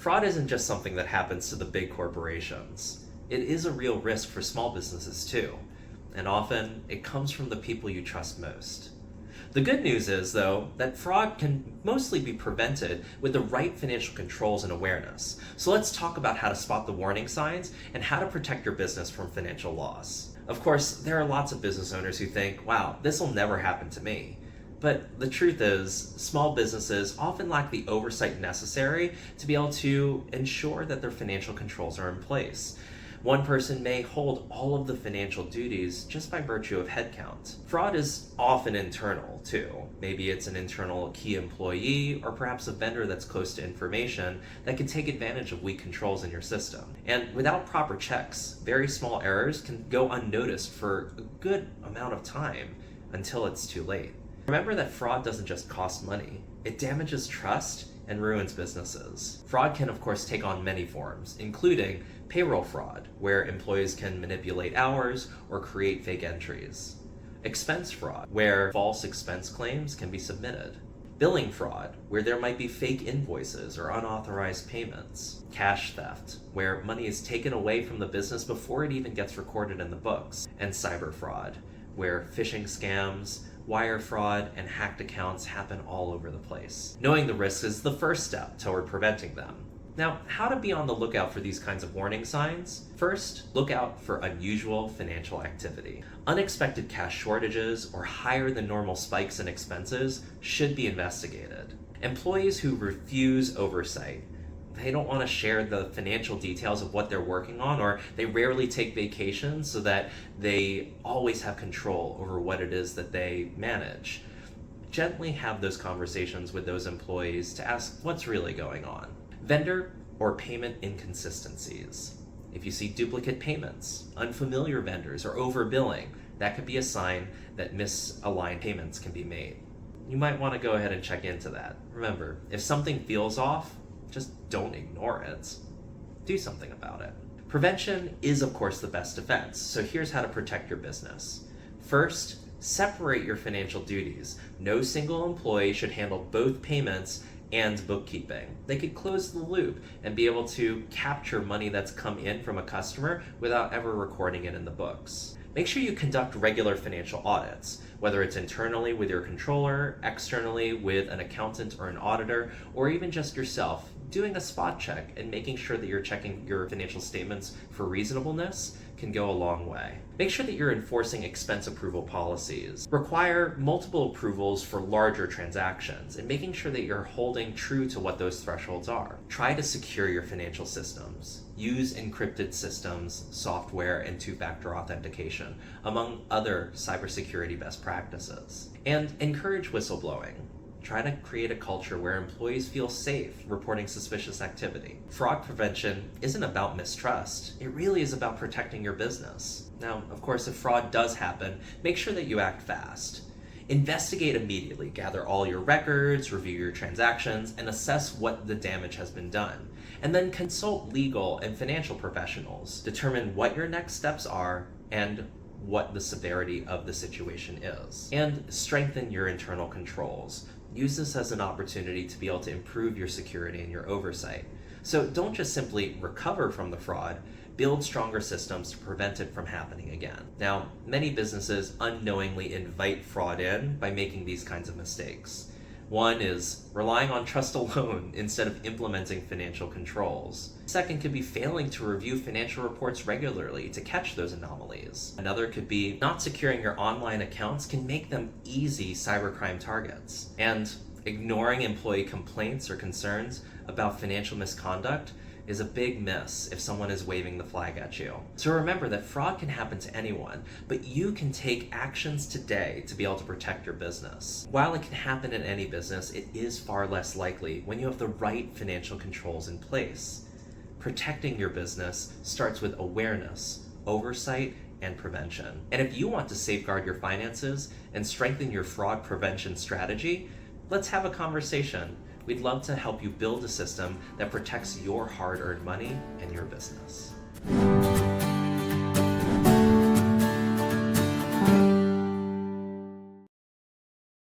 Fraud isn't just something that happens to the big corporations. It is a real risk for small businesses too, and often it comes from the people you trust most. The good news is, though, that fraud can mostly be prevented with the right financial controls and awareness. So let's talk about how to spot the warning signs and how to protect your business from financial loss. Of course, there are lots of business owners who think, wow, this will never happen to me. But the truth is, small businesses often lack the oversight necessary to be able to ensure that their financial controls are in place. One person may hold all of the financial duties just by virtue of headcount. Fraud is often internal, too. Maybe it's an internal key employee or perhaps a vendor that's close to information that can take advantage of weak controls in your system. And without proper checks, very small errors can go unnoticed for a good amount of time until it's too late. Remember that fraud doesn't just cost money, it damages trust and ruins businesses. Fraud can, of course, take on many forms, including payroll fraud, where employees can manipulate hours or create fake entries. Expense fraud, where false expense claims can be submitted. Billing fraud, where there might be fake invoices or unauthorized payments. Cash theft, where money is taken away from the business before it even gets recorded in the books. And cyber fraud, where phishing scams, wire fraud, and hacked accounts happen all over the place. Knowing the risks is the first step toward preventing them. Now, how to be on the lookout for these kinds of warning signs? First, look out for unusual financial activity. Unexpected cash shortages or higher than normal spikes in expenses should be investigated. Employees who refuse oversight, they don't want to share the financial details of what they're working on, or they rarely take vacations so that they always have control over what it is that they manage. Gently have those conversations with those employees to ask what's really going on. Vendor or payment inconsistencies. If you see duplicate payments, unfamiliar vendors, or overbilling, that could be a sign that misaligned payments can be made. You might want to go ahead and check into that. Remember, if something feels off, just don't ignore it. Do something about it. Prevention is, of course, the best defense, so here's how to protect your business. First, separate your financial duties. No single employee should handle both payments and bookkeeping. They could close the loop and be able to capture money that's come in from a customer without ever recording it in the books. Make sure you conduct regular financial audits, whether it's internally with your controller, externally with an accountant or an auditor, or even just yourself. Doing a spot check and making sure that you're checking your financial statements for reasonableness can go a long way. Make sure that you're enforcing expense approval policies. Require multiple approvals for larger transactions and making sure that you're holding true to what those thresholds are. Try to secure your financial systems. Use encrypted systems, software, and two-factor authentication, among other cybersecurity best practices. And encourage whistleblowing. Try to create a culture where employees feel safe reporting suspicious activity. Fraud prevention isn't about mistrust. It really is about protecting your business. Now, of course, if fraud does happen, make sure that you act fast. Investigate immediately. Gather all your records, review your transactions, and assess what the damage has been done. And then consult legal and financial professionals. Determine what your next steps are and what the severity of the situation is. And strengthen your internal controls. Use this as an opportunity to be able to improve your security and your oversight. So don't just simply recover from the fraud, build stronger systems to prevent it from happening again. Now, many businesses unknowingly invite fraud in by making these kinds of mistakes. One is relying on trust alone instead of implementing financial controls. Second could be failing to review financial reports regularly to catch those anomalies. Another could be not securing your online accounts can make them easy cybercrime targets. And ignoring employee complaints or concerns about financial misconduct is a big miss if someone is waving the flag at you. So remember that fraud can happen to anyone, but you can take actions today to be able to protect your business. While it can happen in any business, it is far less likely when you have the right financial controls in place. Protecting your business starts with awareness, oversight, and prevention. And if you want to safeguard your finances and strengthen your fraud prevention strategy, let's have a conversation. We'd love to help you build a system that protects your hard-earned money and your business.